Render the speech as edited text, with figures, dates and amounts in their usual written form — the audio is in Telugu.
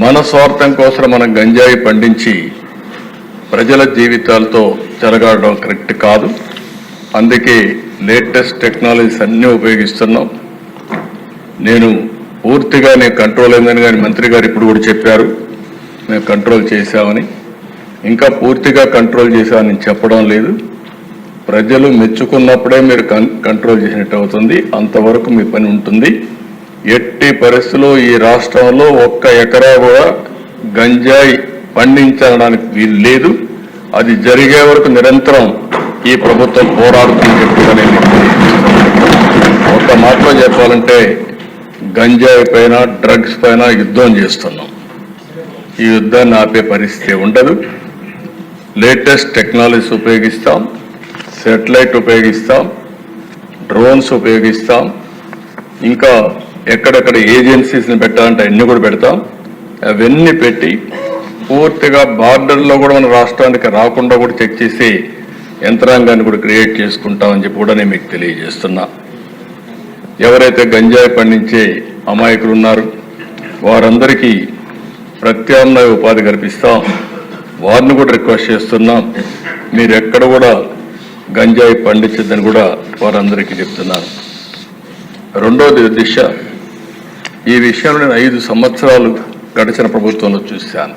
మన స్వార్థం కోసం మనం గంజాయి పండించి ప్రజల జీవితాలతో చెలగాడడం కరెక్ట్ కాదు. అందుకే లేటెస్ట్ టెక్నాలజీస్ అన్నీ ఉపయోగిస్తున్నాం. నేను కంట్రోల్ అయిందని కానీ మంత్రి గారు ఇప్పుడు కూడా చెప్పారు మేము కంట్రోల్ చేశామని. ఇంకా పూర్తిగా కంట్రోల్ చేశామని చెప్పడం లేదు. ప్రజలు మెచ్చుకున్నప్పుడే మీరు కంట్రోల్ చేసినట్టు అవుతుంది. అంతవరకు మీ పని ఉంటుంది. ఎట్టి పరిస్థితుల్లో ఈ రాష్ట్రంలో 1 ఎకరా కూడా గంజాయి పండించడానికి వీలు లేదు. అది జరిగే వరకు నిరంతరం ఈ ప్రభుత్వం పోరాడుతుందని చెప్పి ఒక మాటలో చెప్పాలంటే గంజాయి పైన డ్రగ్స్ పైన యుద్ధం చేస్తున్నాం. ఈ యుద్ధాన్ని ఆపే పరిస్థితి ఉండదు. లేటెస్ట్ టెక్నాలజీస్ ఉపయోగిస్తాం, శాటిలైట్ ఉపయోగిస్తాం, డ్రోన్స్ ఉపయోగిస్తాం, ఇంకా ఎక్కడెక్కడ ఏజెన్సీస్ని పెట్టాలంటే అన్ని కూడా పెడతాం. అవన్నీ పెట్టి పూర్తిగా బార్డర్లో కూడా మన రాష్ట్రానికి రాకుండా కూడా చెక్ చేసి యంత్రాంగాన్ని కూడా క్రియేట్ చేసుకుంటామని చెప్పి కూడా నేను మీకు తెలియజేస్తున్నా. ఎవరైతే గంజాయి పండించే అమాయకులు ఉన్నారు వారందరికీ ప్రత్యామ్నాయ ఉపాధి కల్పిస్తాం. వారిని కూడా రిక్వెస్ట్ చేస్తున్నాం, మీరు ఎక్కడ కూడా గంజాయి పండించద్దని కూడా వారందరికీ చెప్తున్నాను. రెండోది దిశ. ఈ విషయంలో నేను 5 సంవత్సరాలు గడిచిన ప్రభుత్వంలో చూశాను.